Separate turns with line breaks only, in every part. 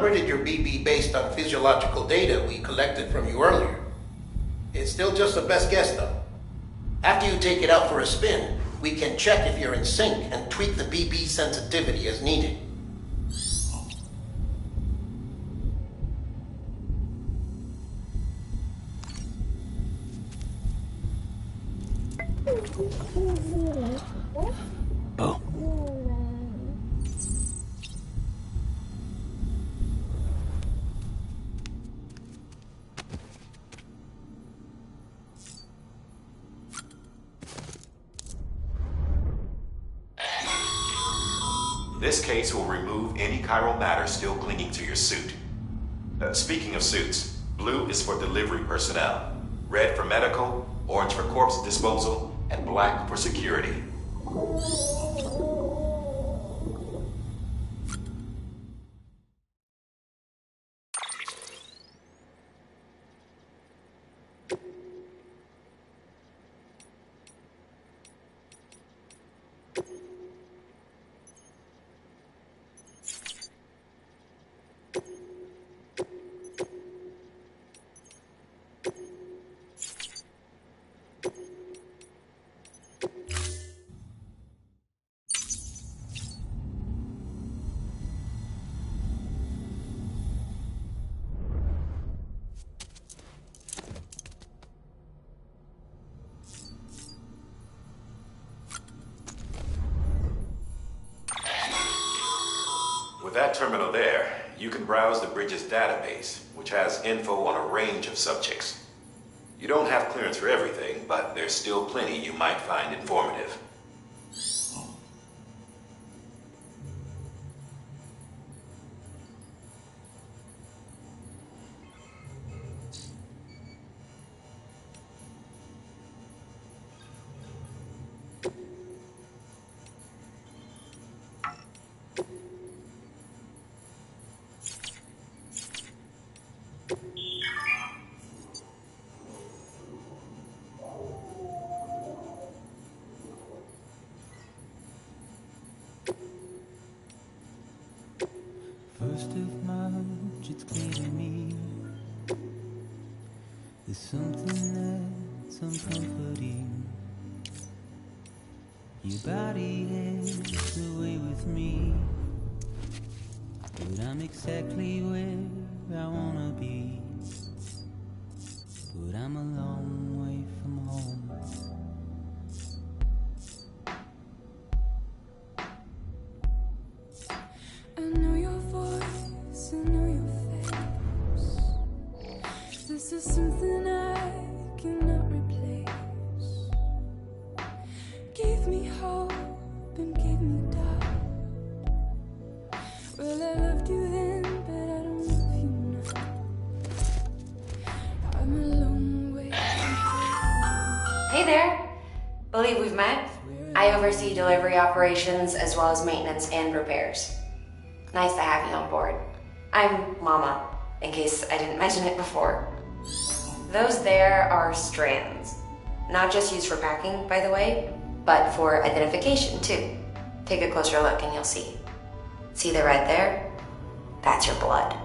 calibrated your BB based on physiological data we collected from you earlier. It's still just a best guess, though. After you take it out for a spin, we can check if you're in sync and tweak the BB sensitivity as needed.
Oh.
This case will remove any chiral matter still clinging to your suit. Speaking of suits, blue is for delivery personnel, red for medical, orange for corpse disposal, and black for security. With that terminal there, you can browse the bridge's database, which has info on a range of subjects. You don't have clearance for everything, but there's still plenty you might find informative.
First of March, it's clear to me there's something that's uncomforting. Your body has a way with me, but I'm exactly where I wanna be. But I'm a long way from home.
I know your voice, I know your face. This is something I cannot replace. Gave me hope and gave me doubt. Well, I loved you then, but I don't love you now. I'm a long way from home.
Hey there! Believe we've met? I oversee delivery operations as well as maintenance and repairs. Nice to have you on board. I'm Mama, in case I didn't mention it before. Those there are strands. Not just used for packing, by the way, but for identification too. Take a closer look and you'll see. See the red there? That's your blood.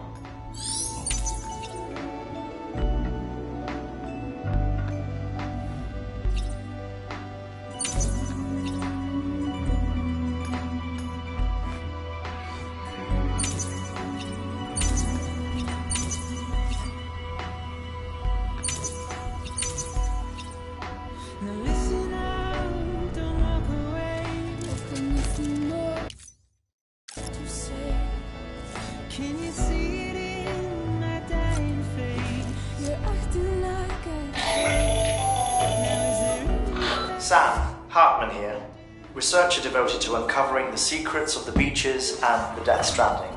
Now listen out, don't walk away.
I've got nothing more to say.
Can you see it in my dying face?
You're acting like
Now is there
Sam, Hartman here, researcher devoted to uncovering the secrets of the beaches and the Death Stranding,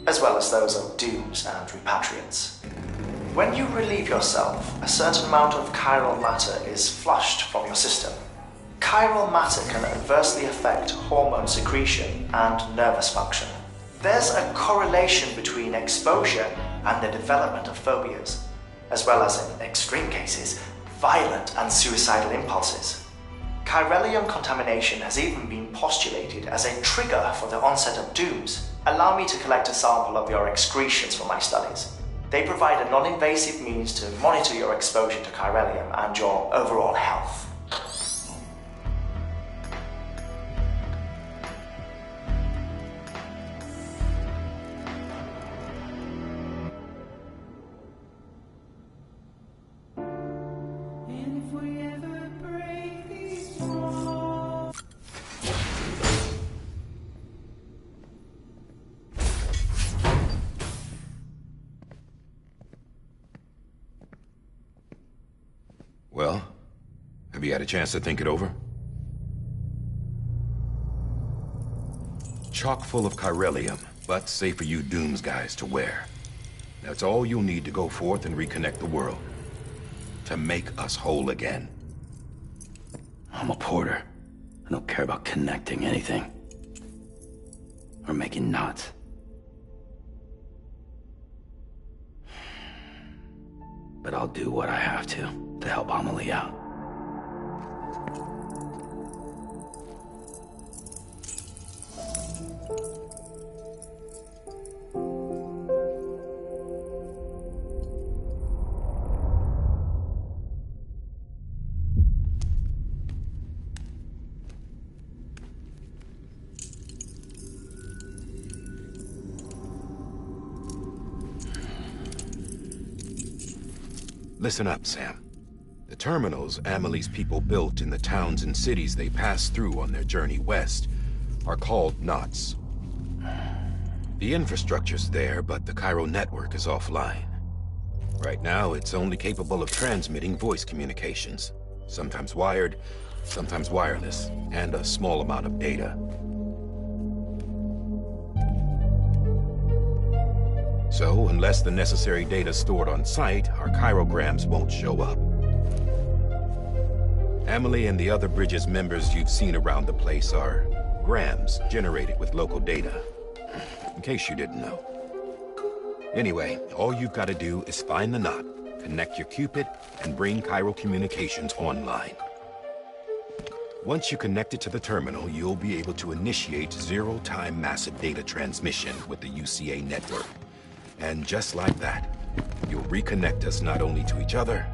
as well as those of dooms and repatriates. When you relieve yourself, a certain amount of chiral matter is flushed from your system. Chiral matter can adversely affect hormone secretion and nervous function. There's a correlation between exposure and the development of phobias, as well as, in extreme cases, violent and suicidal impulses. Chiralium contamination has even been postulated as a trigger for the onset of dooms. allow me to collect a sample of your excretions for my studies. They provide a non-invasive means to monitor your exposure to chiralium and your overall health.
And if we ever break these walls.
Well, have you had a chance to think it over? Chock full of chiralium, but safe for you Dooms guys to wear. That's all you'll need to go forth and reconnect the world. To make us whole again.
I'm a porter. I don't care about connecting anything. Or making knots. But I'll do what I have to help Amelie out.
Listen up, Sam. The terminals Amelie's people built in the towns and cities they passed through on their journey west are called knots. The infrastructure's there, but the Cairo network is offline. Right now, it's only capable of transmitting voice communications. Sometimes wired, sometimes wireless, and a small amount of data. So, unless the necessary data's stored on site, our chirograms won't show up. Amelie and the other Bridges members you've seen around the place are grams generated with local data. In case you didn't know. Anyway, all you've got to do is find the knot, connect your Cupid, and bring Cairo communications online. Once you connect it to the terminal, you'll be able to initiate zero-time massive data transmission with the UCA network. And just like that, you'll reconnect us not only to each other,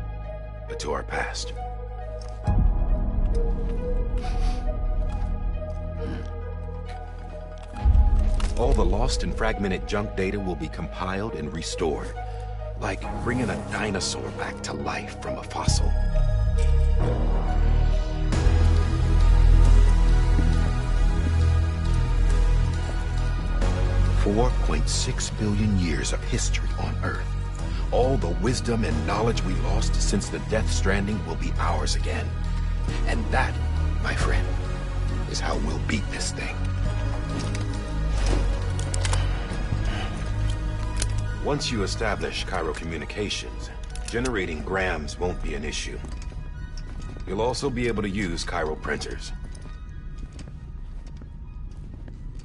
but to our past. All the lost and fragmented junk data will be compiled and restored, like bringing a dinosaur back to life from a fossil. $4.6 billion years of history on Earth. All the wisdom and knowledge we lost since the Death Stranding will be ours again. And that, my friend, is how we'll beat this thing. Once you establish Cairo communications, generating grams won't be an issue. You'll also be able to use Cairo printers.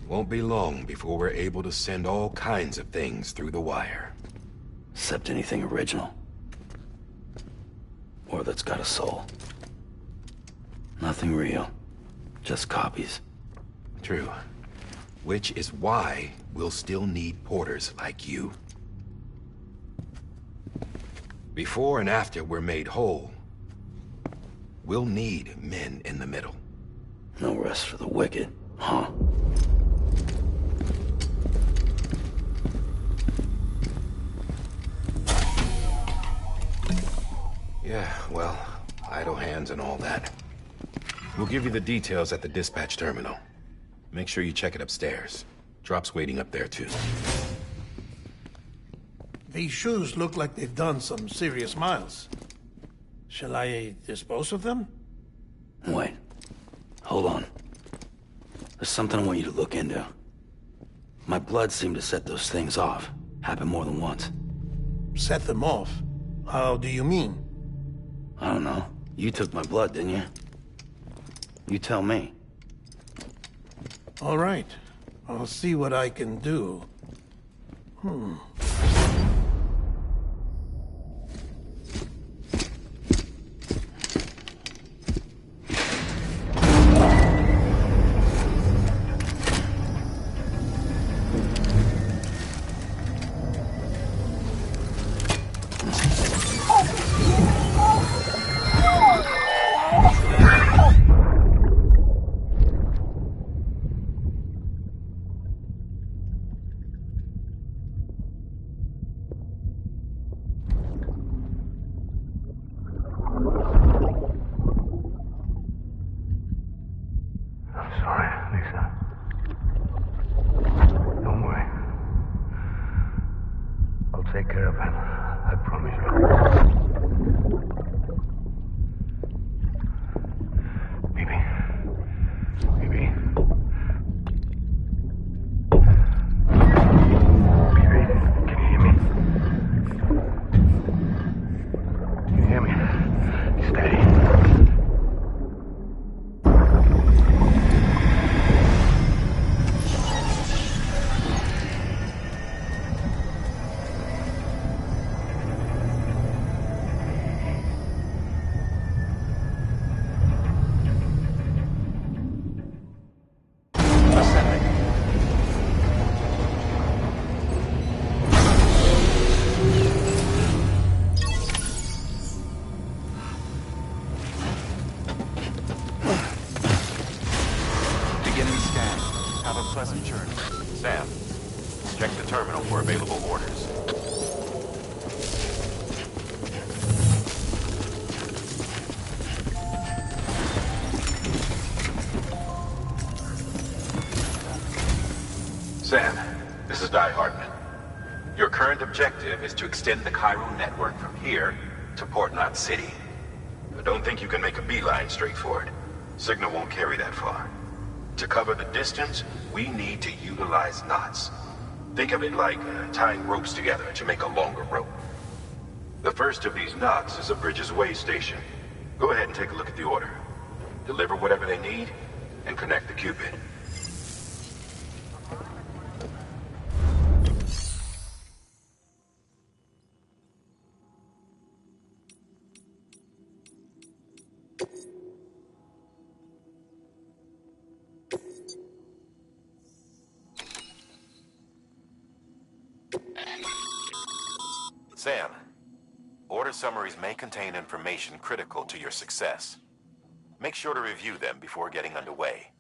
Won't be long before we're able to send all kinds of things through the wire.
Except anything original. Or that's got a soul. Nothing real. Just copies.
True. Which is why we'll still need porters like you. Before and after we're made whole, we'll need men in the middle.
No rest for the wicked, huh?
Yeah, well, idle hands and all that. We'll give you the details at the dispatch terminal. Make sure you check it upstairs. Drop's waiting up there, too.
These shoes look like they've done some serious miles. Shall I dispose of them?
Wait. Hold on. There's something I want you to look into. My blood seemed to set those things off. Happened more than once.
Set them off? How do you mean?
I don't know. You took my blood, didn't you? You tell me.
All right. I'll see what I can do.
pleasant journey. Sam, check the terminal for available orders.
Sam, this is Di Hartman. Your current objective is to extend the Cairo network from here to Port Knot City. I don't think you can make a beeline straight for it. Signal won't carry that far. To cover the distance, we need to utilize knots. Think of it like tying ropes together to make a longer rope. The first of these knots is a Bridges way station. Go ahead and take a look at the order. Deliver whatever they need, and connect the Cupid.
Sam, order summaries may contain information critical to your success. Make sure to review them before getting underway.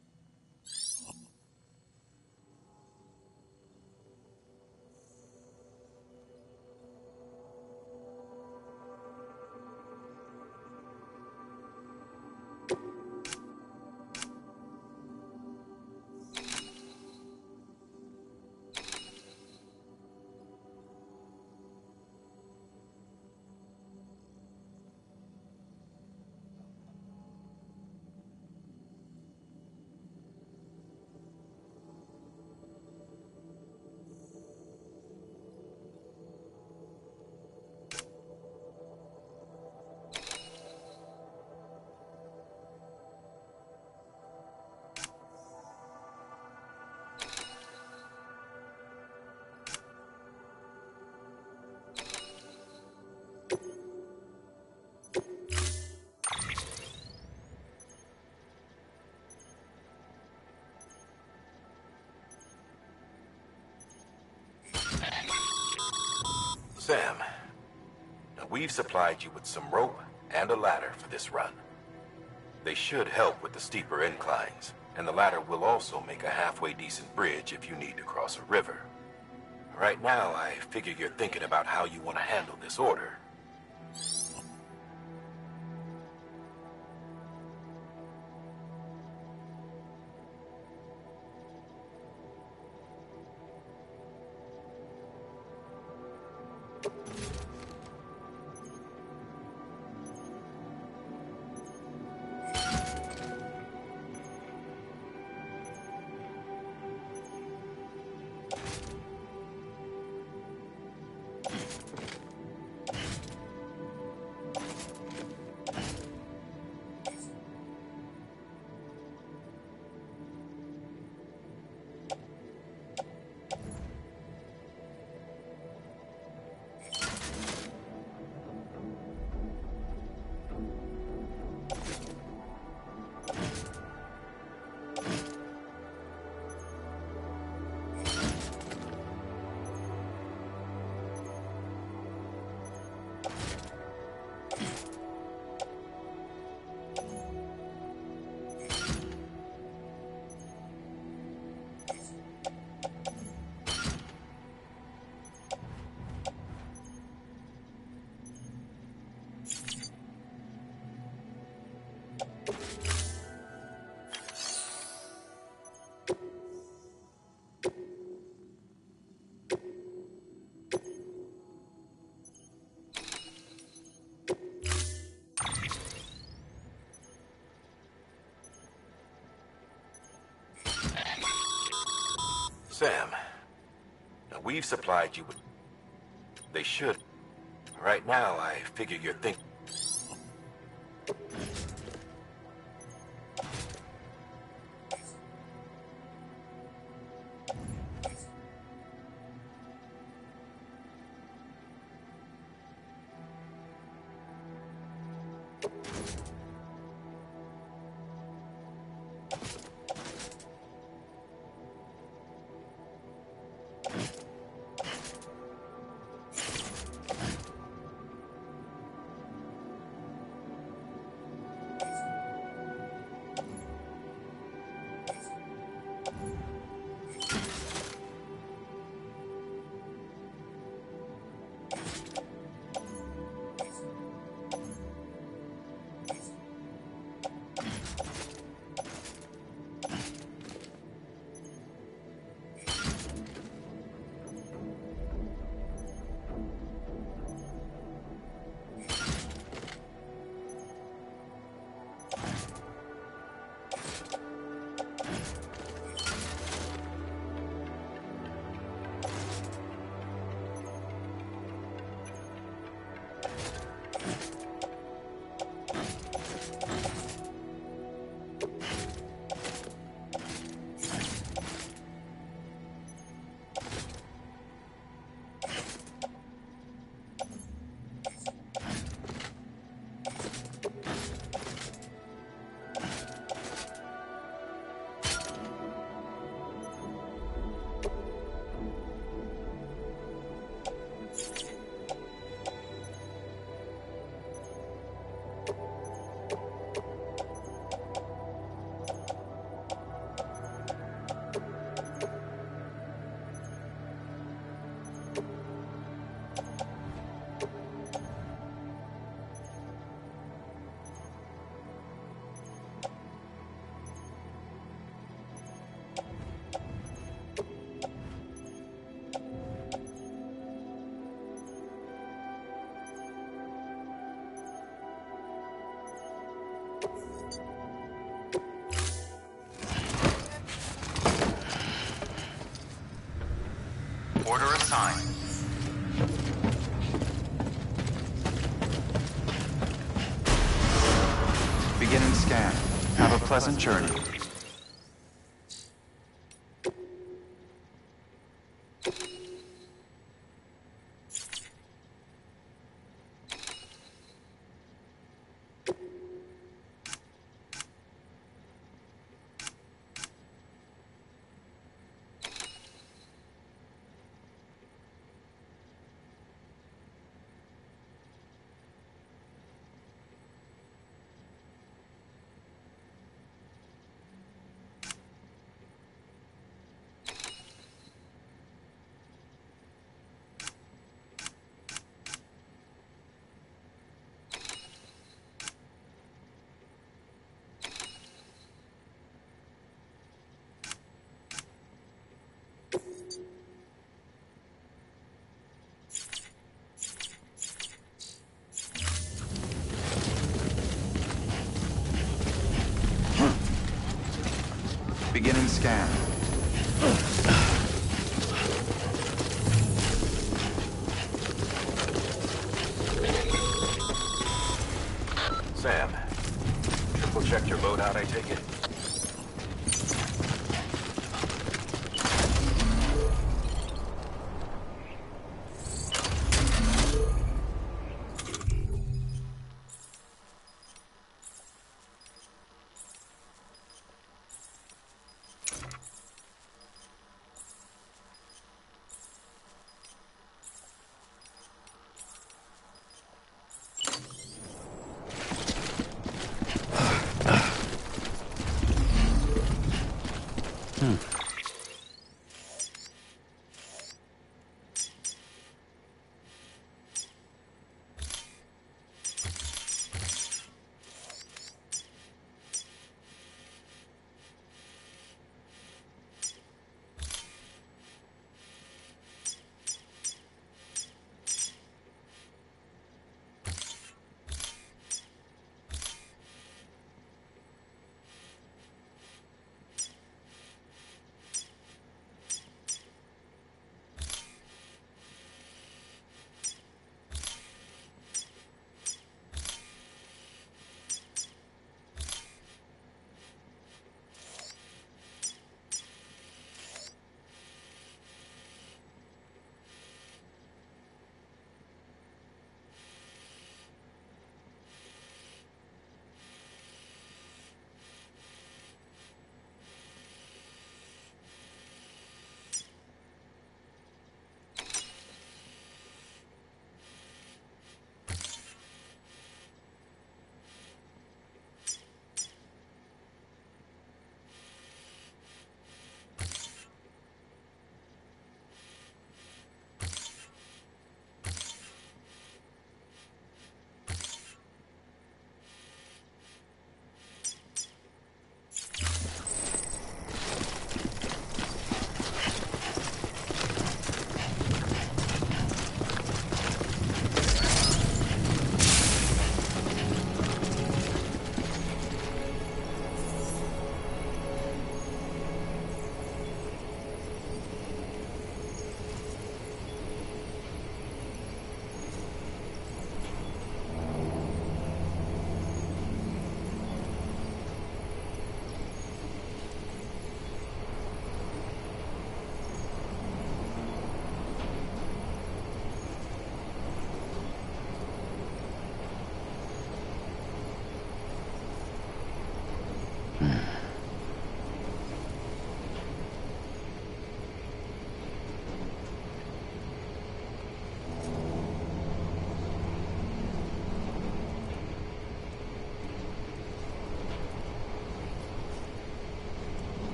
Sam, now we've supplied you with some rope and a ladder for this run. They should help with the steeper inclines, and the ladder will also make a halfway decent bridge if you need to cross a river. Right now, I figure you're thinking about how you want to handle this order. Sam, now we've supplied you with... They should. Right now, I figure you're thinking...
Order assigned. Beginning scan. Have a pleasant journey. Beginning scan.
Sam, triple checked your loadout, I take it?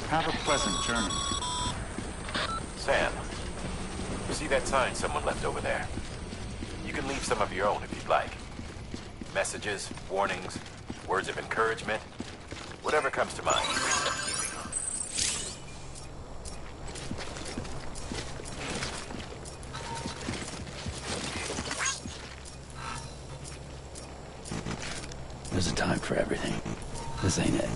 Have a pleasant journey.
Sam, you see that sign someone left over there? You can leave some of your own if you'd like. Messages, warnings, words of encouragement, whatever comes to mind.
There's a time for everything. This ain't it.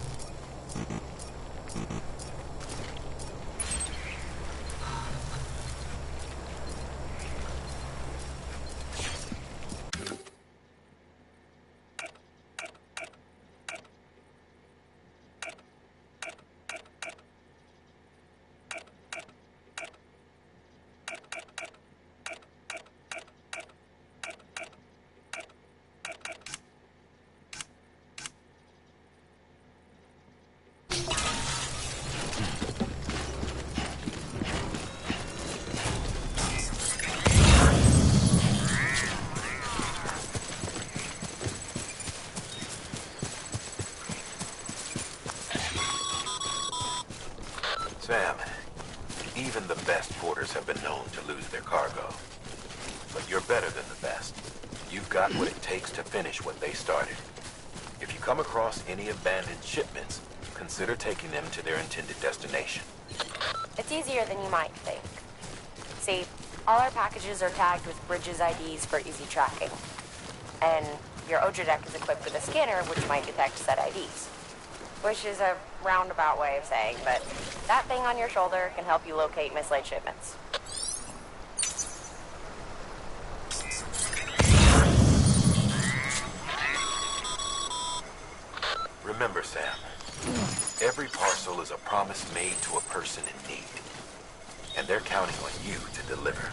Sam, even the best porters have been known to lose their cargo. But you're better than the best. You've got what it takes to finish what they started. If you come across any abandoned shipments, consider taking them to their intended destination.
It's easier than you might think. See, all our packages are tagged with Bridges IDs for easy tracking. And your Odra deck is equipped with a scanner which might detect said IDs. Which is a roundabout way of saying, but that thing on your shoulder can help you locate mislaid shipments.
Remember, Sam, every parcel is a promise made to a person in need. And they're counting on you to deliver.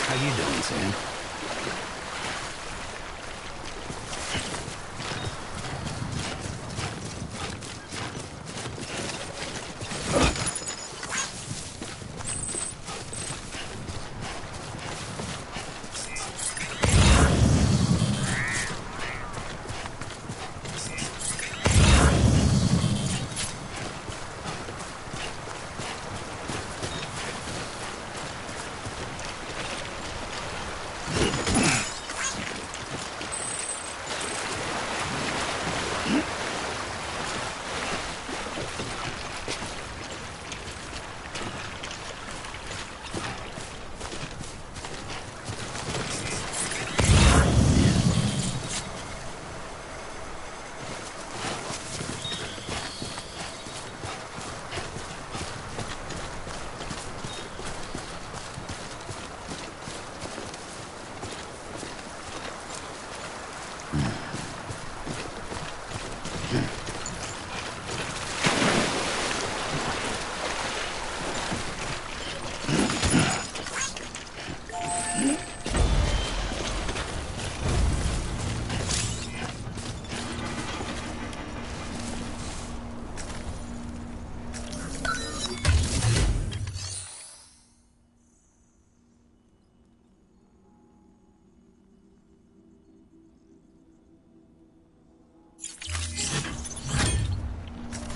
How you doing, Sam?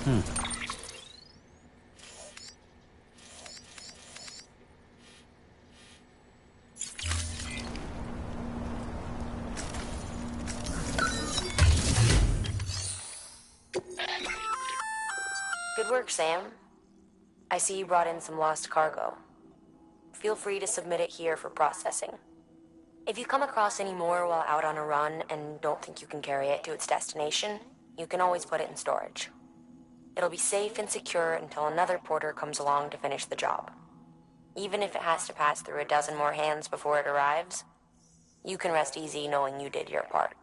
Good work, Sam. I see you brought in some lost cargo. Feel free to submit it here for processing. If you come across any more while out on a run and don't think you can carry it to its destination, you can always put it in storage. It'll be safe and secure until another porter comes along to finish the job. Even if it has to pass through a dozen more hands before it arrives, you can rest easy knowing you did your part.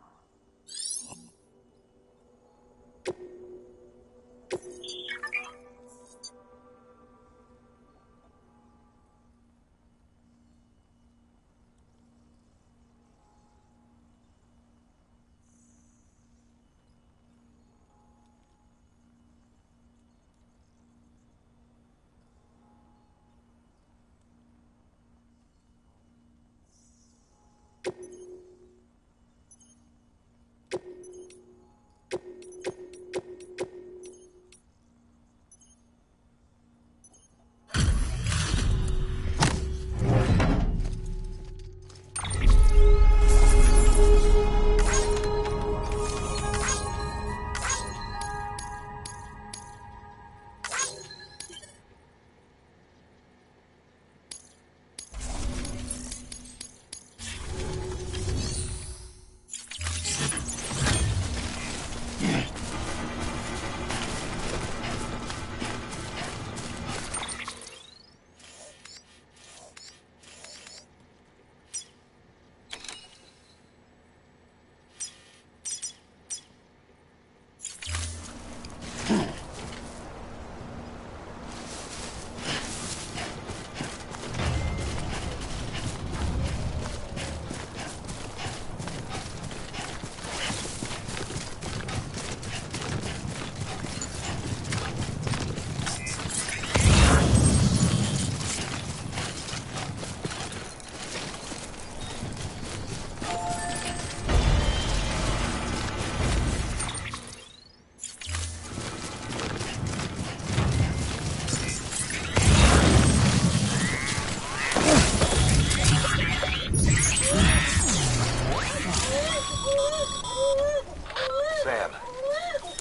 Sam,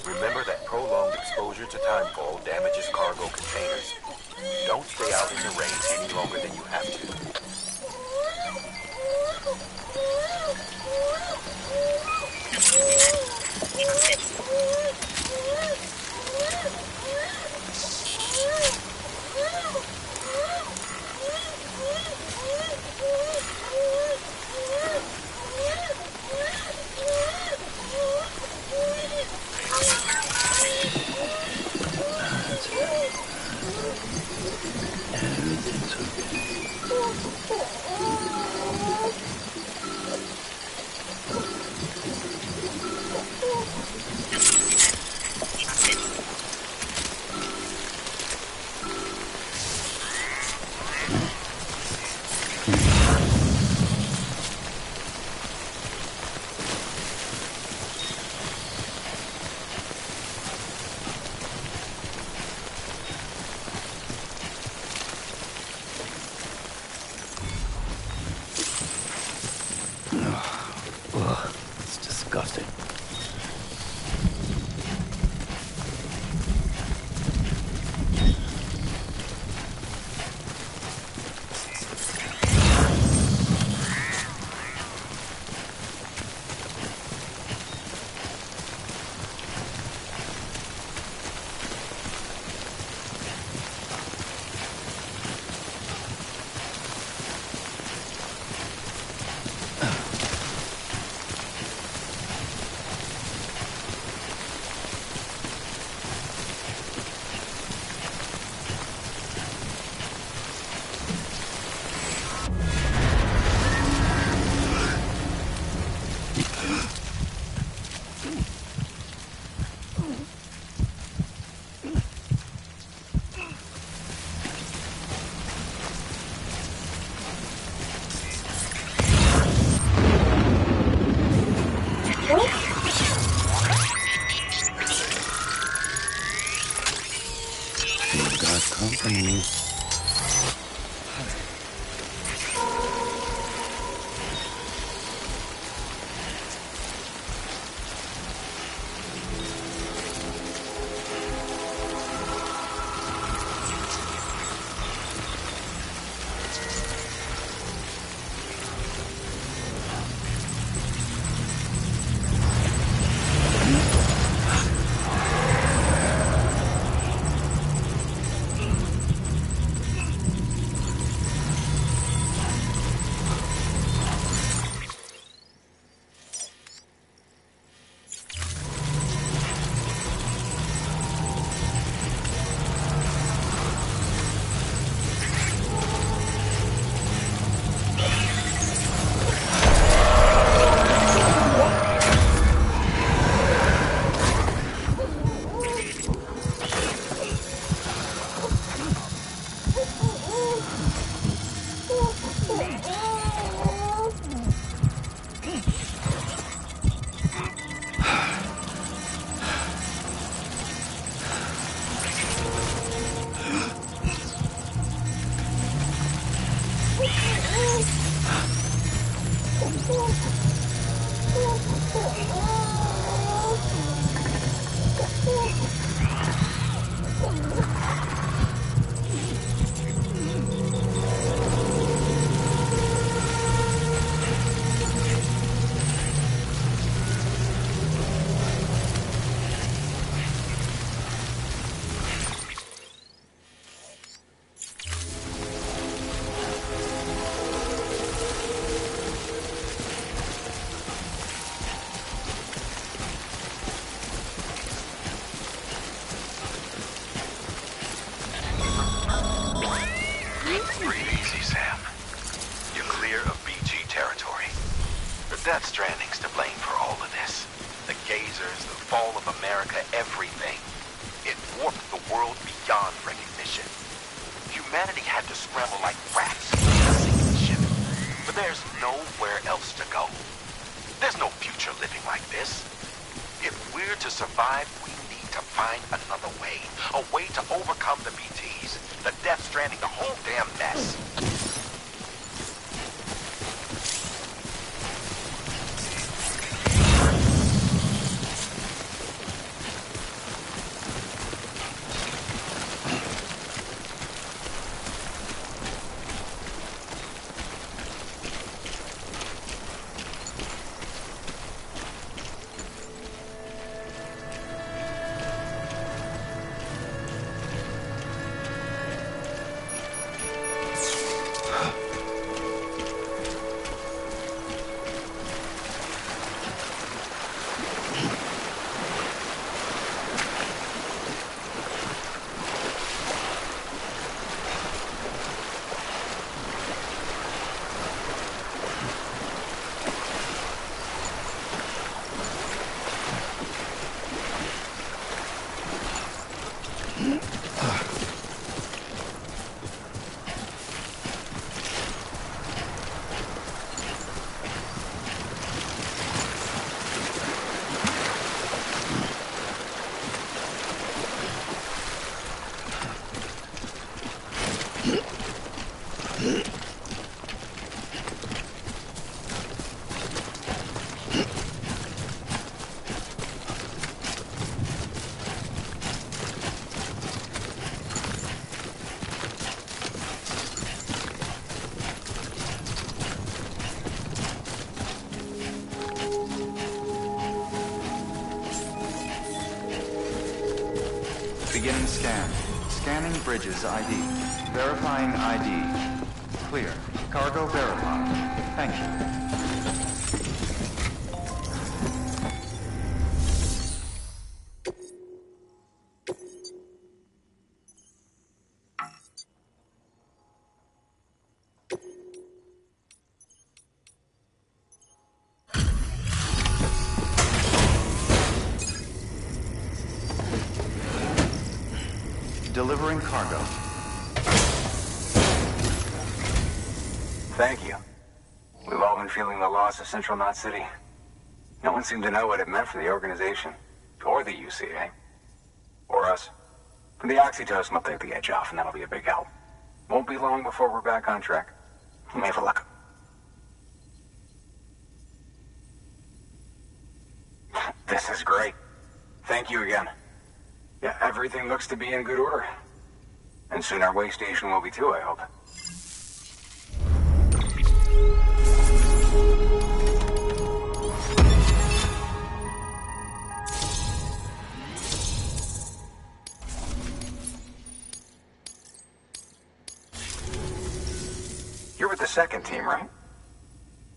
remember that prolonged exposure to timefall damages cargo containers. Don't stay out in the rain any longer than you have to.
Ugh, it's disgusting.
Death Stranding's to blame for all of this. The gazers, the fall of America, everything. It warped the world beyond recognition. Humanity had to scramble like rats to sink the ship. But there's nowhere else to go. There's no future living like this. If we're to survive, we need to find another way. A way to overcome the BTs, the Death Stranding, the whole damn mess.
Beginning scan. Scanning bridges ID. Verifying ID. Clear. Cargo verified. Thank you. Delivering cargo.
Thank you. We've all been feeling the loss of Central Knot City. No one seemed to know what it meant for the organization. Or the UCA. Or us. The oxytocin will take the edge off, and that'll be a big help. Won't be long before we're back on track. You may have a look. This is great. Thank you again. Yeah, everything looks to be in good order. And soon our way station will be too, I hope. You're with the second team, right?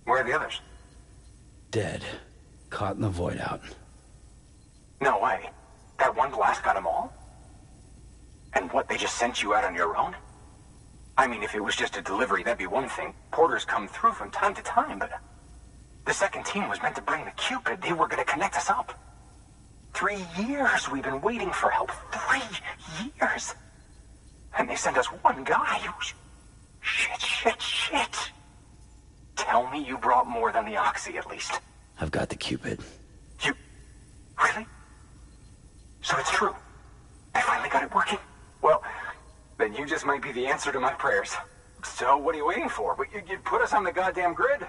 Where are the others?
Dead. Caught in the void out.
No way. That one blast got them all? And what, they just sent you out on your own? I mean, if it was just a delivery, that'd be one thing. Porters come through from time to time, but... The second team was meant to bring the Cupid. They were gonna connect us up. 3 years we've been waiting for help. 3 years! And they sent us one guy. Shit. Tell me you brought more than the Oxy, at least.
I've got the Cupid.
You... Really? So it's true. I finally got it working. Well, then you just might be the answer to my prayers. So what are you waiting for? You'd put us on the goddamn grid.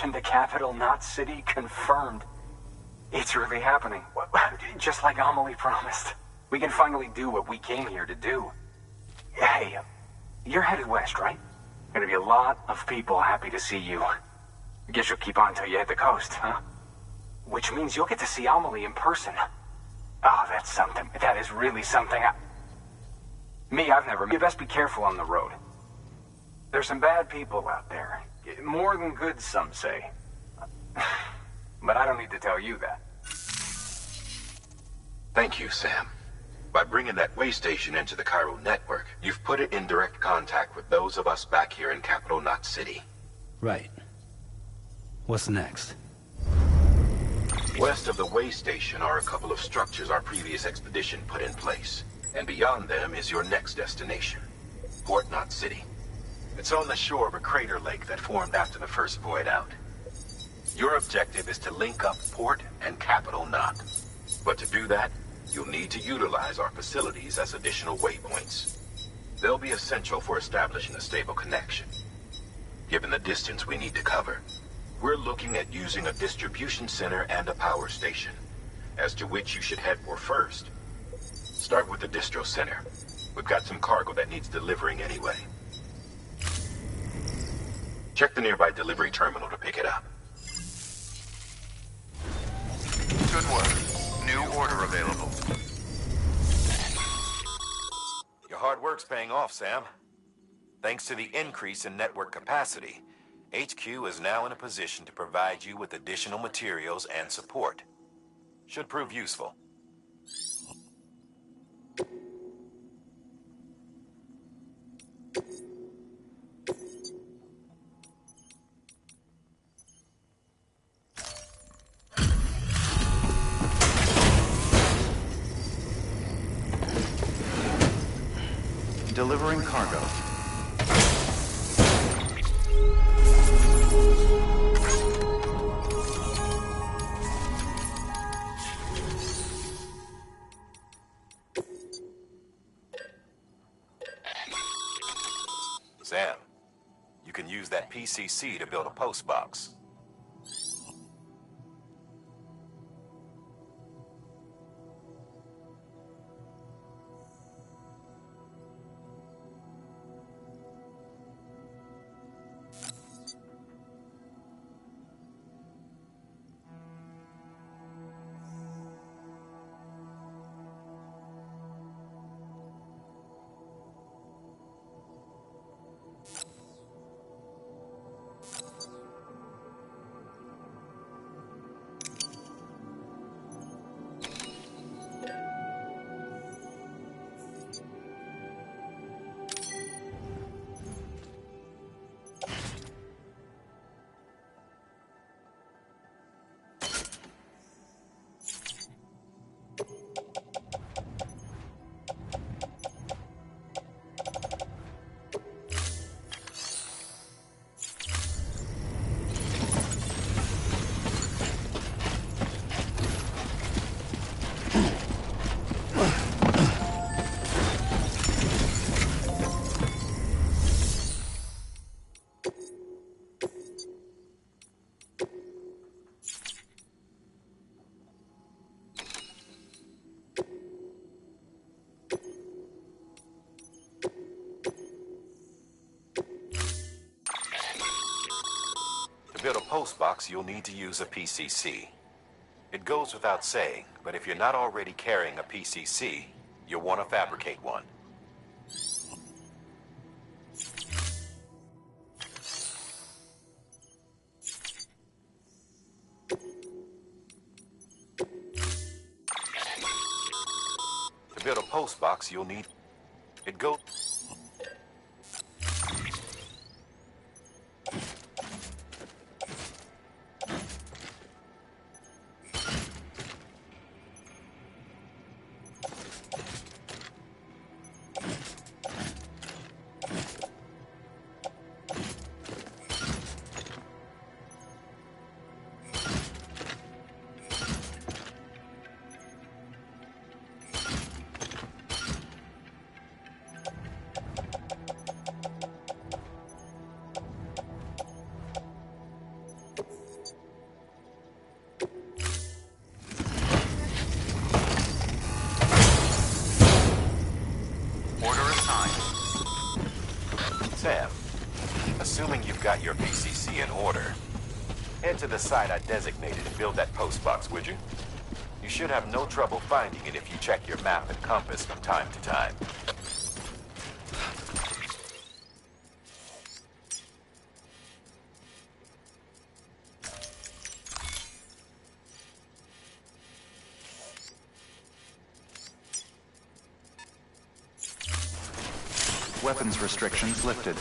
Mission to Capital, not City, confirmed. It's really happening. Just like Amelie promised. We can finally do what we came here to do. Hey, you're headed west, right? Gonna be a lot of people happy to see you. Guess you'll keep on until you hit the coast, huh? Which means you'll get to see Amelie in person. Oh, that's something. That is really something. I've never... You best be careful on the road. There's some bad people out there. More than good, some say. But I don't need to tell you that.
Thank you, Sam. By bringing that way station into the Cairo network, you've put it in direct contact with those of us back here in Capital Knot City.
Right. What's next?
West of the way station are a couple of structures our previous expedition put in place. And beyond them is your next destination, Port Knot City. It's on the shore of a crater lake that formed after the first void out. Your objective is to link up Port and Capital Knot. But to do that, you'll need to utilize our facilities as additional waypoints. They'll be essential for establishing a stable connection. Given the distance we need to cover, we're looking at using a distribution center and a power station, as to which you should head for first. Start with the distro center. We've got some cargo that needs delivering anyway. Check the nearby delivery terminal to pick it up.
Good work. New order available.
Your hard work's paying off, Sam. Thanks to the increase in network capacity, HQ is now in a position to provide you with additional materials and support. Should prove useful.
Delivering cargo.
Sam, you can use that PCC to build a post box. To build a post box, you'll need to use a PCC. It goes without saying, but if you're not already carrying a PCC, you'll want to fabricate one. To build a post box, you'll need... It goes... Sam, assuming you've got your PCC in order, head to the site I designated and build that post box, would you? You should have no trouble finding it if you check your map and compass from time to time.
Weapons restrictions lifted.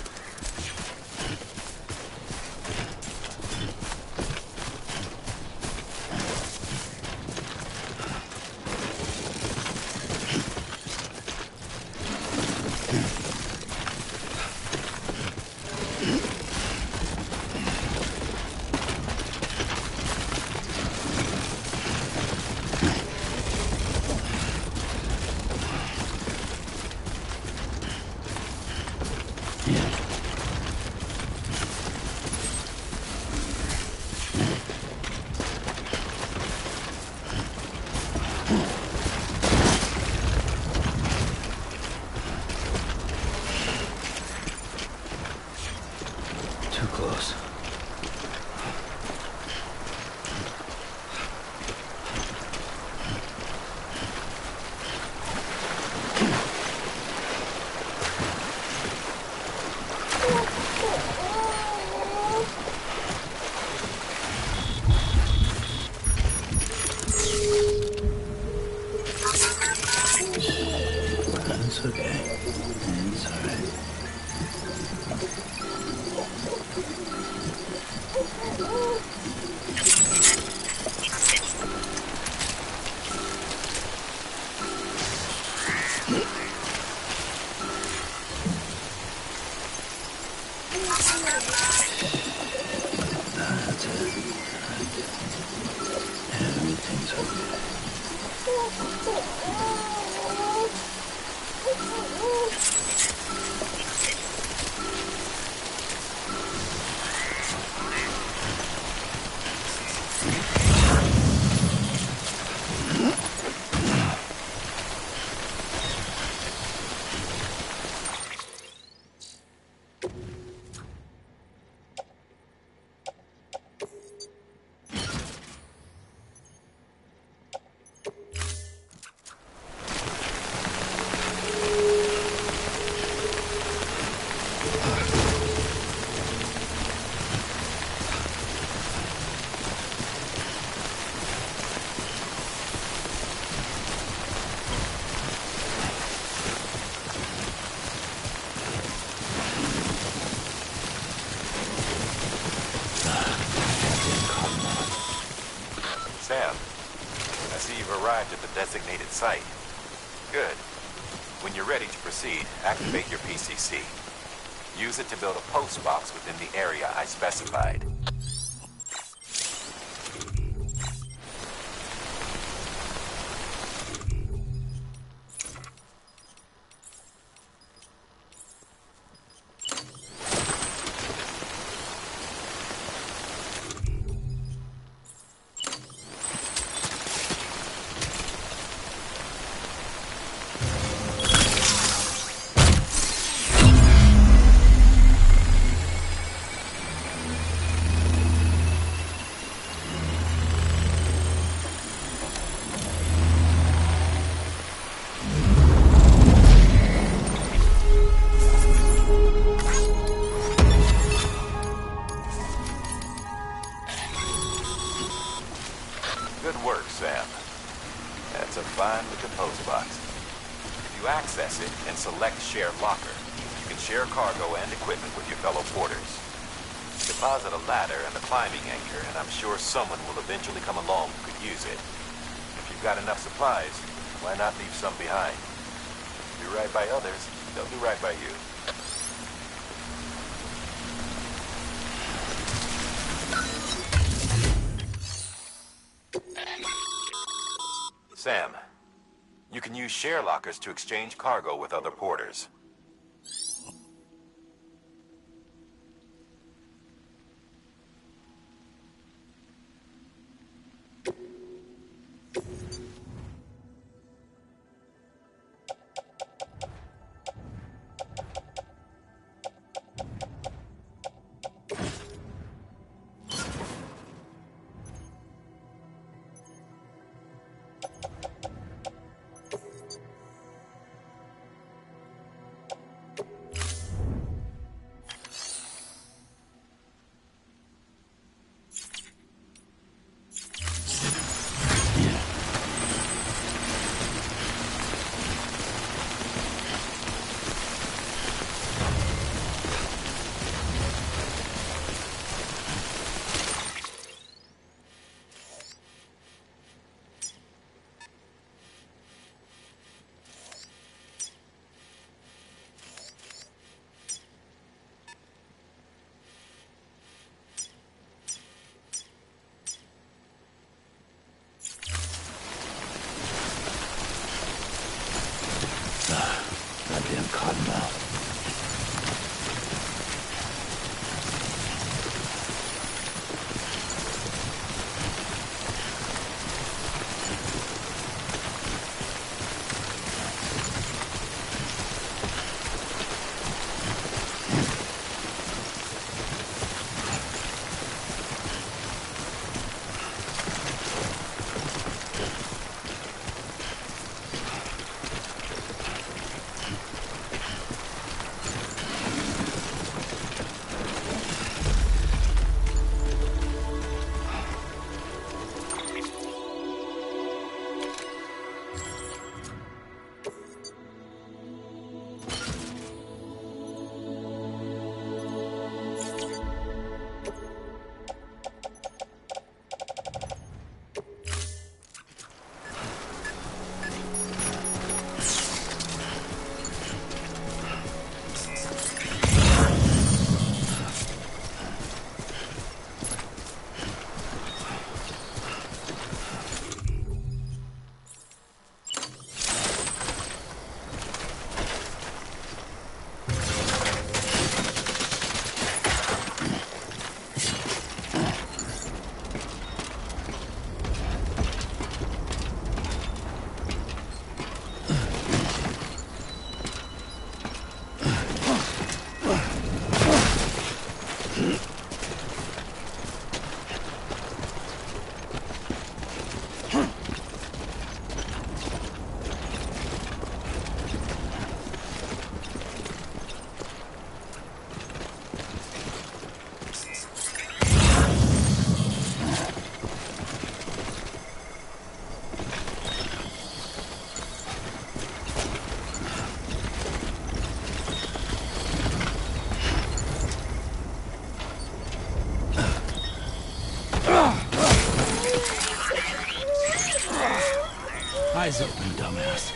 Too close. That's okay. It's all right. That's it. Everything's okay.
Sam, I see you've arrived at the designated site. Good. When you're ready to proceed, activate your PCC. Use it to build a post box within the area I specified. Good work, Sam. That's a fine-looking post box. If you access it and select Share Locker, you can share cargo and equipment with your fellow porters. Deposit a ladder and a climbing anchor, and I'm sure someone will eventually come along who could use it. If you've got enough supplies, why not leave some behind? Do right by others, they'll do right by you. Sam, you can use share lockers to exchange cargo with other porters.
Cottonmouth. Eyes open, dumbass.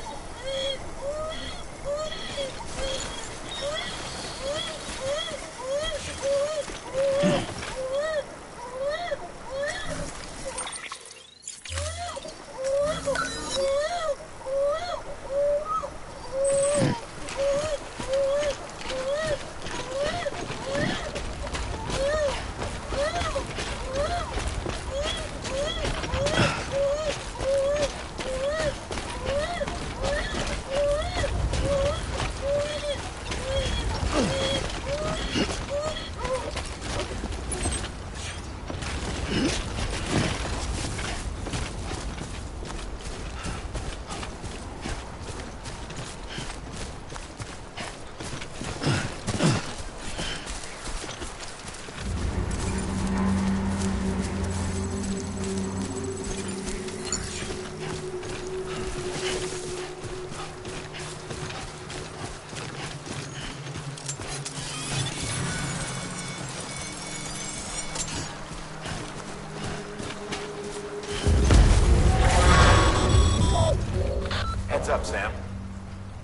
Heads up, Sam.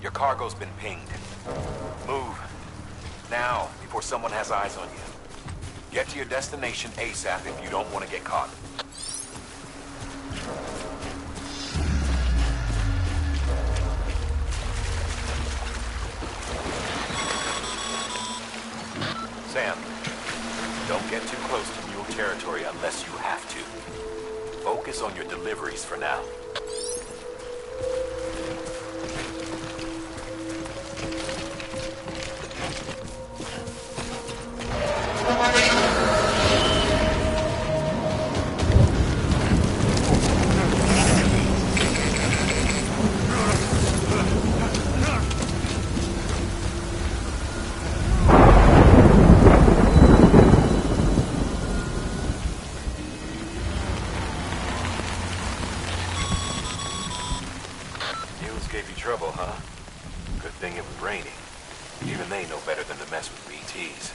Your cargo's been pinged. Move. Now, before someone has eyes on you. Get to your destination ASAP if you don't want to get caught. Sam, don't get too close to mule territory unless you have to. Focus on your deliveries for now. Gave you trouble, huh? Good thing it was raining. Even they know better than to mess with BTs.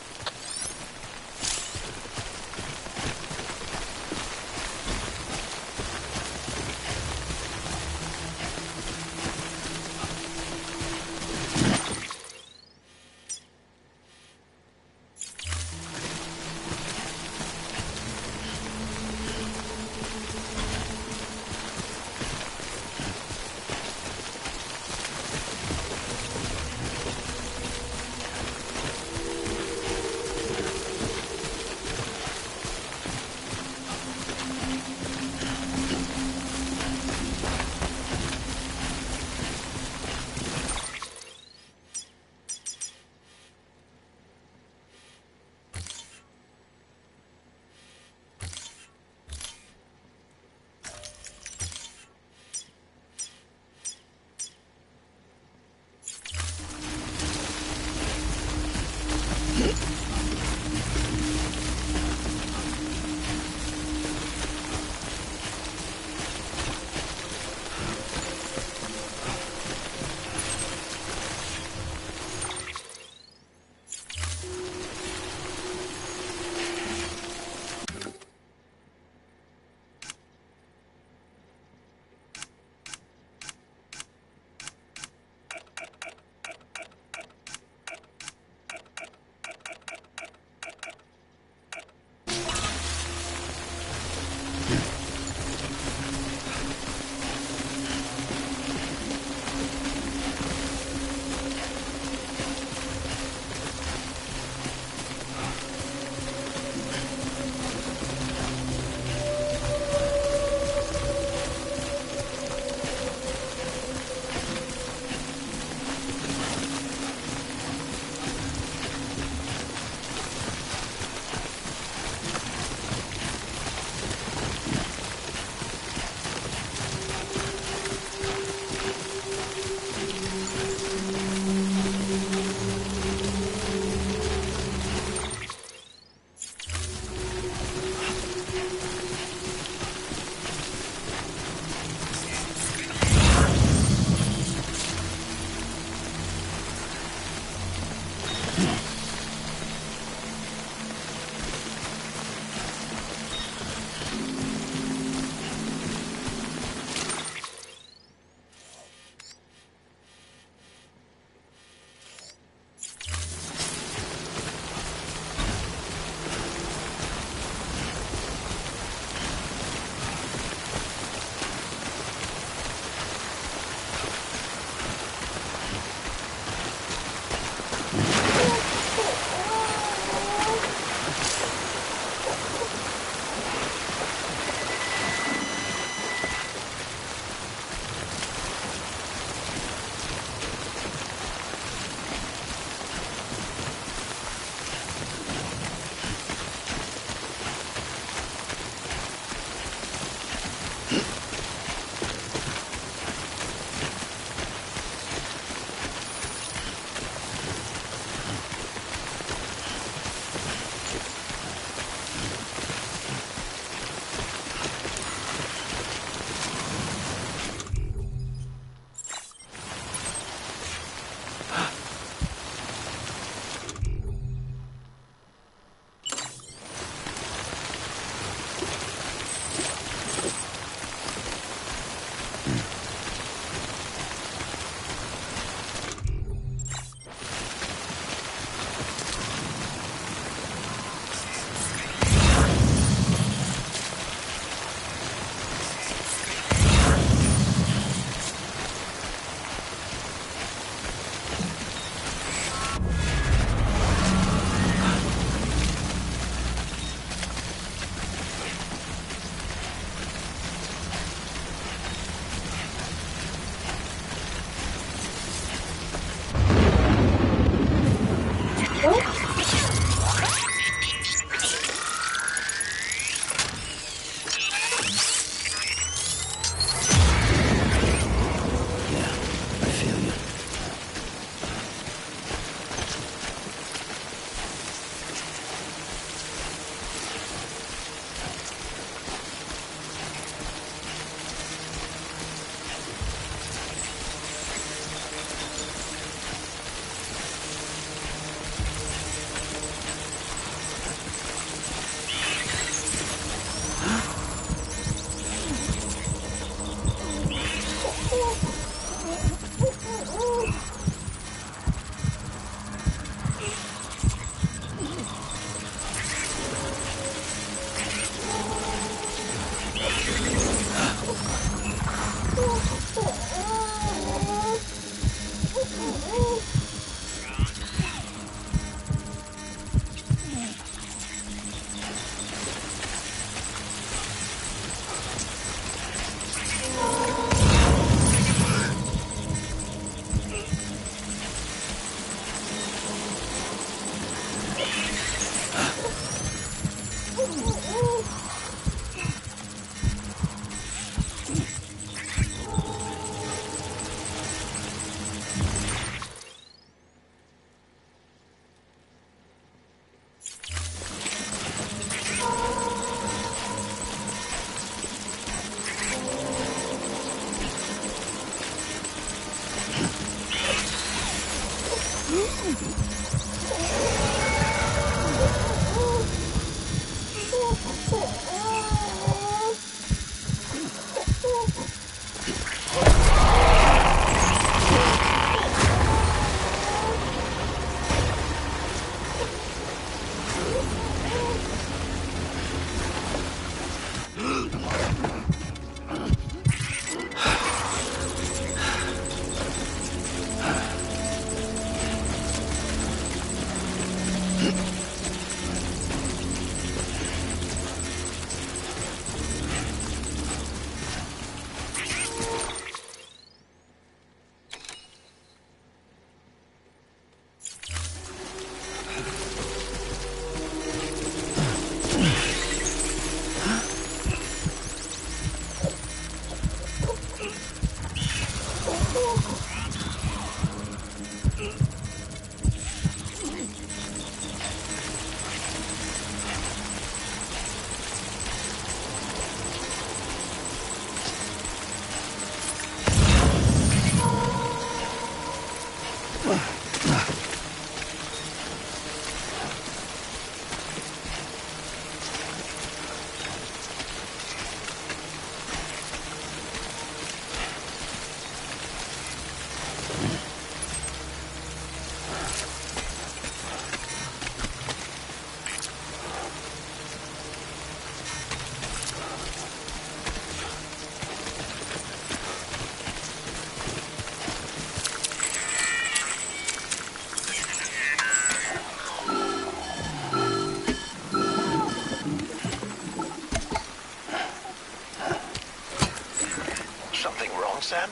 Sam?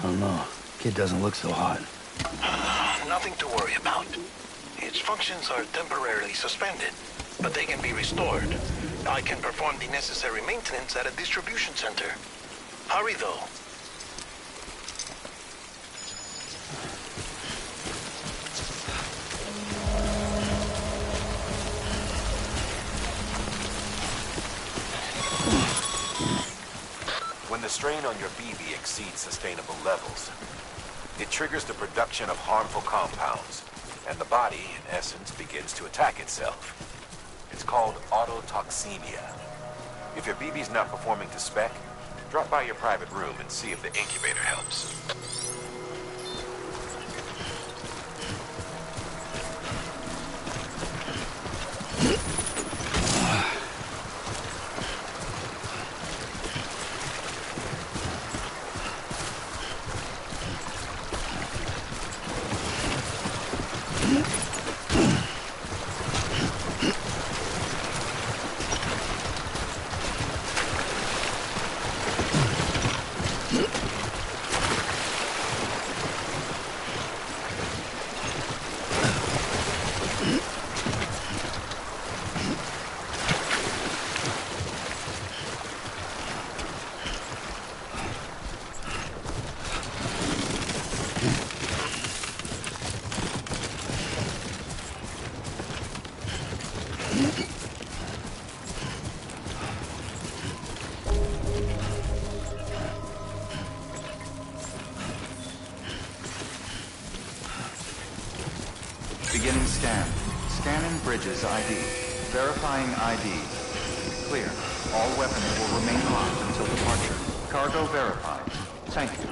I don't know. Kid doesn't look so hot.
Nothing to worry about. Its functions are temporarily suspended, but they can be restored. I can perform the necessary maintenance at a distribution center. Hurry, though.
When the strain on your BB exceeds sustainable levels, it triggers the production of harmful compounds, and the body, in essence, begins to attack itself. It's called autotoxemia. If your BB's not performing to spec, drop by your private room and see if the incubator helps.
Beginning scan. Scanning bridges ID. Verifying ID. Clear. All weapons will remain locked until departure. Cargo verified. Thank you.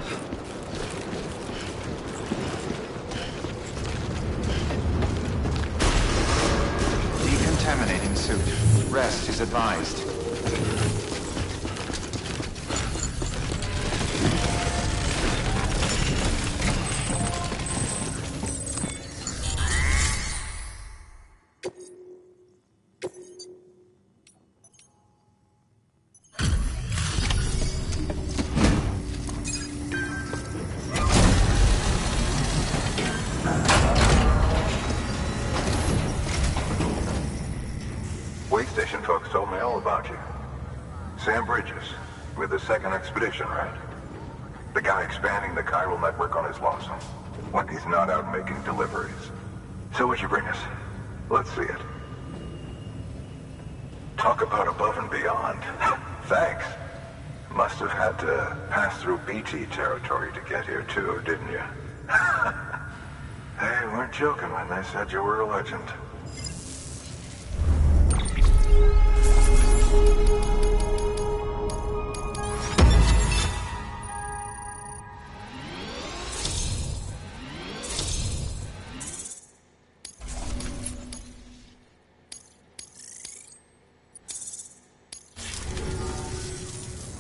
Decontaminating suit. Rest is advised.
told me all about you. Sam Bridges, with the second expedition, right? The guy expanding the chiral network on his lonesome, when he's not out making deliveries. So what'd you bring us? Let's see it. Talk about above and beyond. Thanks. Must have had to pass through BT territory to get here too, didn't you? They weren't joking when they said you were a legend.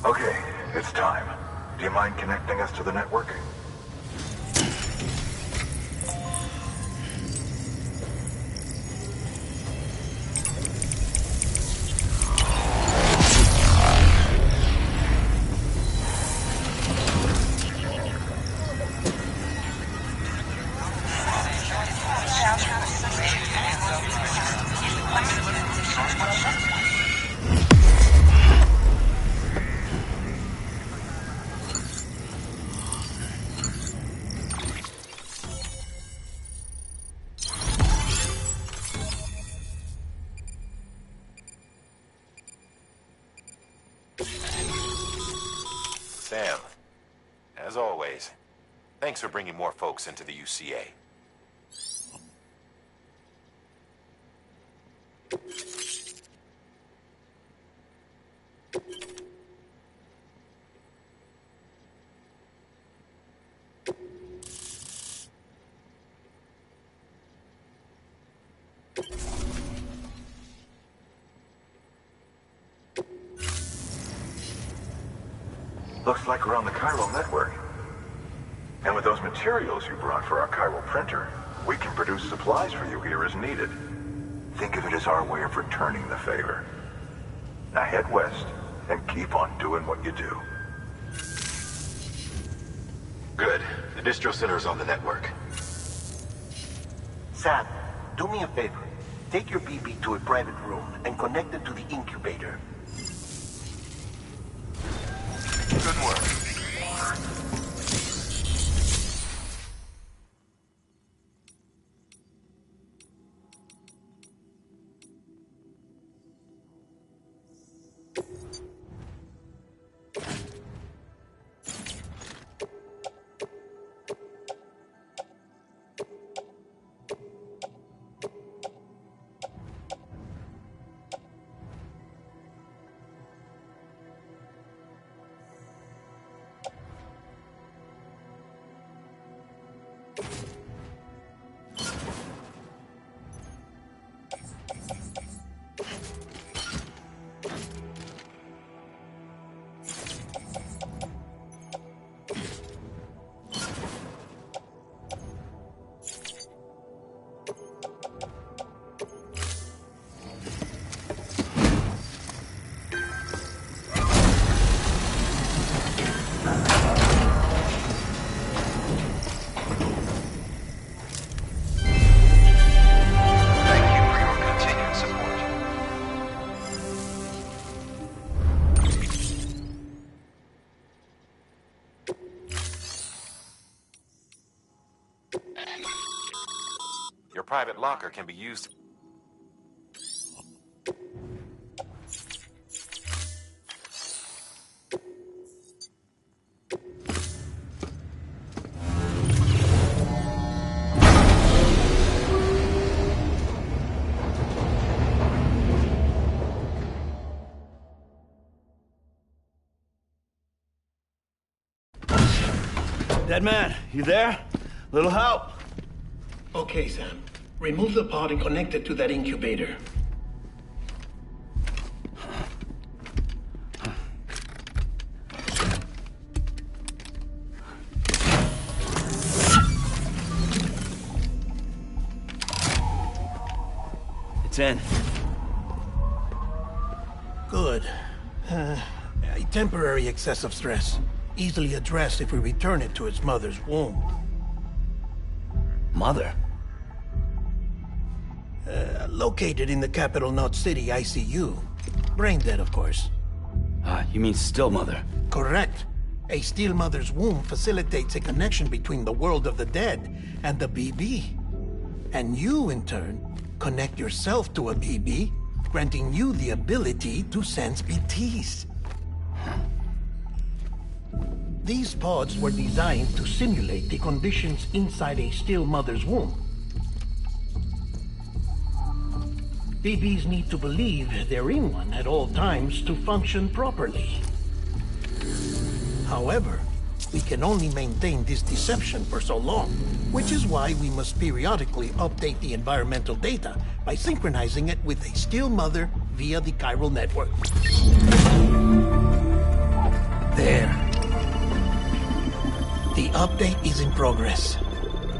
Okay, it's time. Do you mind connecting us to the network?
Sam, as always, thanks for bringing more folks into the UCA.
Looks like we're on the chiral network. And with those materials you brought for our chiral printer, we can produce supplies for you here as needed. Think of it as our way of returning the favor. Now head west and keep on doing what you do.
Good. The distro center is on the network.
Sam, do me a favor. Take your BB to a private room and connect it to the incubator. Good work.
Your private locker can be used.
Dead man, you there? Little help?
Okay, Sam. Remove the pod and connect it to that incubator.
It's in.
Good. A temporary excessive stress. Easily addressed if we return it to its mother's womb.
Mother?
Located in the capital Knot City ICU.
brain dead, of course.
You mean still mother?
Correct. A still mother's womb facilitates a connection between the world of the dead and the BB. And you, in turn, connect yourself to a BB, granting you the ability to sense BTs. These pods were designed to simulate the conditions inside a still mother's womb. BBs need to believe they're in one at all times to function properly. However, we can only maintain this deception for so long, which is why we must periodically update the environmental data by synchronizing it with a still mother via the chiral network. There. The update is in progress.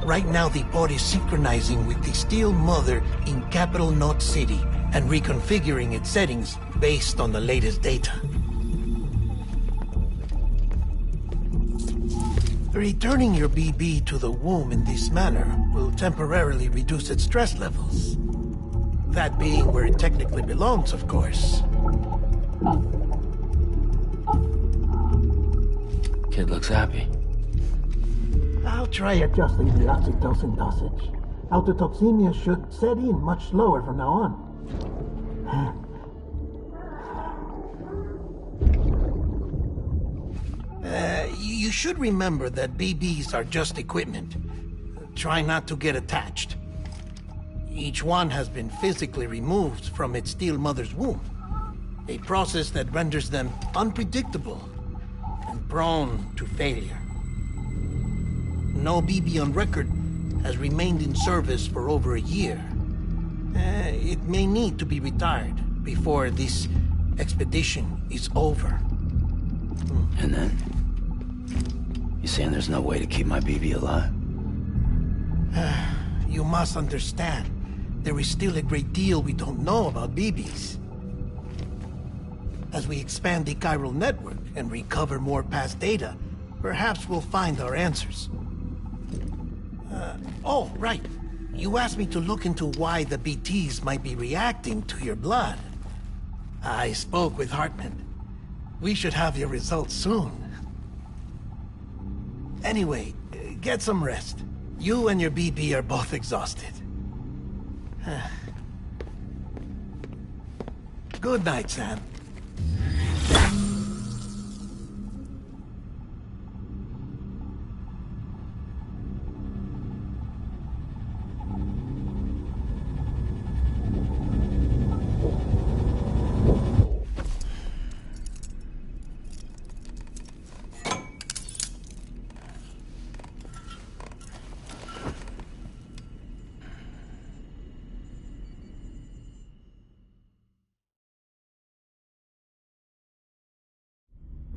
Right now, the pod is synchronizing with the still mother in Capital Knot City and reconfiguring its settings based on the latest data. Returning your BB to the womb in this manner will temporarily reduce its stress levels. That being where it technically belongs, of course.
Kid looks happy.
I'll try adjusting the oxytocin dosage. Autotoxemia should set in much slower from now on. You should remember that BBs are just equipment. Try not to get attached. Each one has been physically removed from its still mother's womb. A process that renders them unpredictable and prone to failure. No BB on record has remained in service for over a year. It may need to be retired before this expedition is over.
And then? You saying there's no way to keep my BB alive?
You must understand, there is still a great deal we don't know about BBs. As we expand the chiral network and recover more past data, perhaps we'll find our answers. Oh, right. You asked me to look into why the BTs might be reacting to your blood. I spoke with Hartman. We should have your results soon. Anyway, get some rest. You and your BB are both exhausted. Good night, Sam.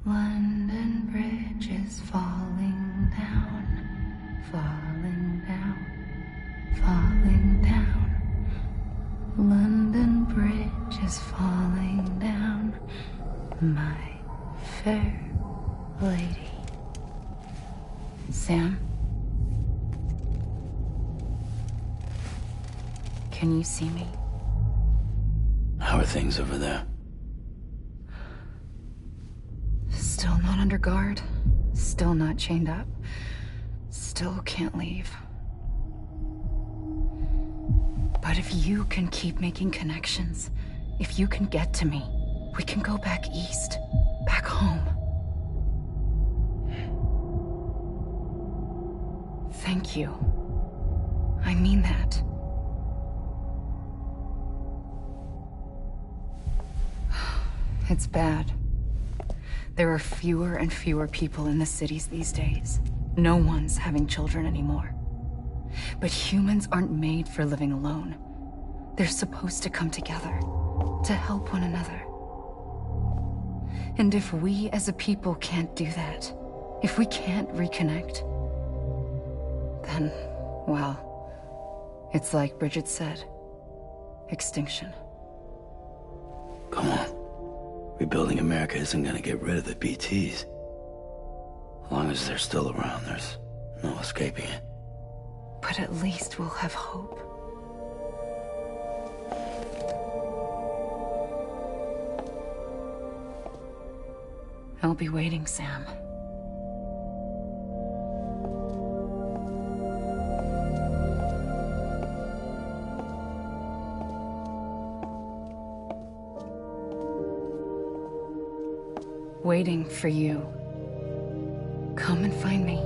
London Bridge is falling down, falling down, falling down. London Bridge is falling down, my fair lady. Sam? Can you see me?
How are things over there?
Still not under guard, still not chained up, still can't leave. But if you can keep making connections, if you can get to me, we can go back east, back home. Thank you. I mean that. It's bad. There are fewer and fewer people in the cities these days. No one's having children anymore. But humans aren't made for living alone. They're supposed to come together, to help one another. And if we as a people can't do that, if we can't reconnect, then, well, it's like Bridget said, extinction.
Come on. Rebuilding America isn't gonna get rid of the BTs. As long as they're still around, there's no escaping it.
But at least we'll have hope. I'll be waiting, Sam. Waiting for you. Come and find me.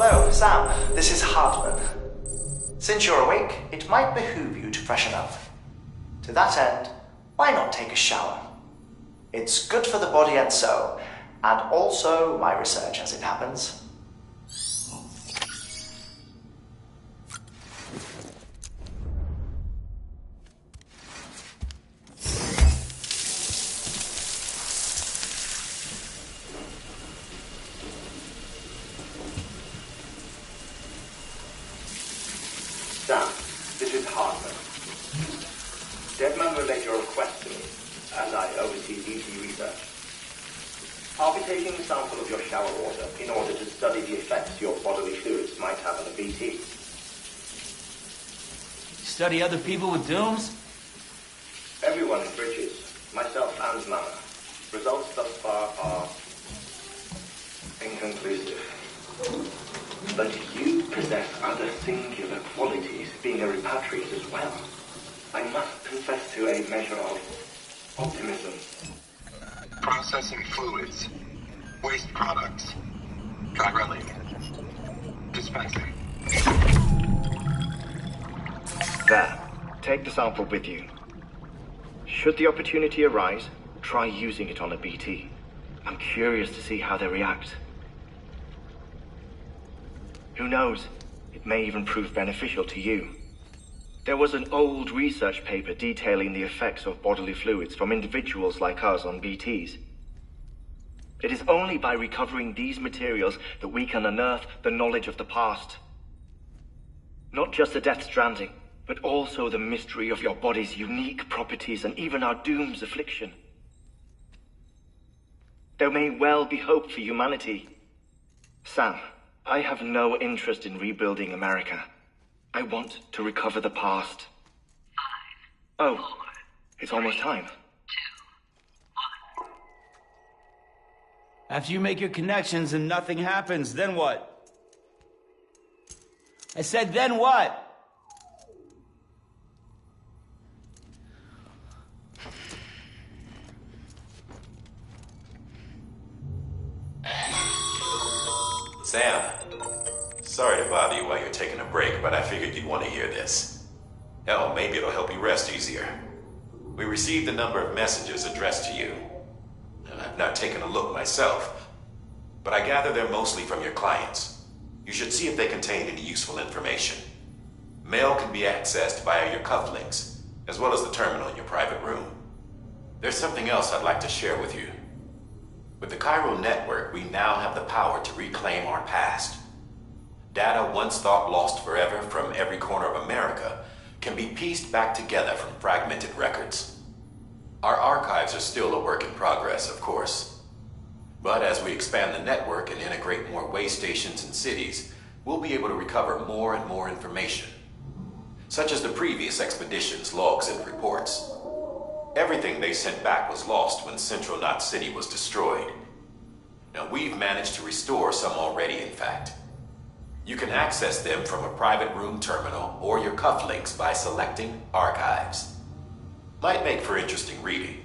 Hello, Sam. This is Hartman. Since you're awake, it might behoove you to freshen up. To that end, why not take a shower? It's good for the body and soul, and also my research as it happens.
Sam, this is Hartman. Deadman relayed your request to me, as I oversee BT research. I'll be taking a sample of your shower water in order to study the effects your bodily fluids might have on a BT.
Study other people with dooms?
Everyone in Bridges, myself and Mama. Results thus far are inconclusive. But you possess other singular qualities, being a repatriate as well. I must confess to a measure of optimism.
Processing fluids. Waste products. Drilling. Dispensing.
There. Take the sample with you. Should the opportunity arise, try using it on a BT. I'm curious to see how they react. Who knows? It may even prove beneficial to you. There was an old research paper detailing the effects of bodily fluids from individuals like us on BTs. It is only by recovering these materials that we can unearth the knowledge of the past. Not just the Death Stranding, but also the mystery of your body's unique properties and even our doom's affliction. There may well be hope for humanity. Sam, I have no interest in rebuilding America. I want to recover the past. 5, 4, it's almost time. 2,
1. After you make your connections and nothing happens, then what? I said, then what?
Sam, sorry to bother you while you're taking a break, but I figured you'd want to hear this. Hell, maybe it'll help you rest easier. We received a number of messages addressed to you. I've not taken a look myself, but I gather they're mostly from your clients. You should see if they contain any useful information. Mail can be accessed via your cufflinks, as well as the terminal in your private room. There's something else I'd like to share with you. With the Cairo network, we now have the power to reclaim our past. Data once thought lost forever from every corner of America can be pieced back together from fragmented records. Our archives are still a work in progress, of course. But as we expand the network and integrate more way stations and cities, we'll be able to recover more and more information, such as the previous expedition's logs and reports. Everything they sent back was lost when Central Knot City was destroyed. Now, we've managed to restore some already, in fact. You can access them from a private room terminal or your cufflinks by selecting Archives. Might make for interesting reading.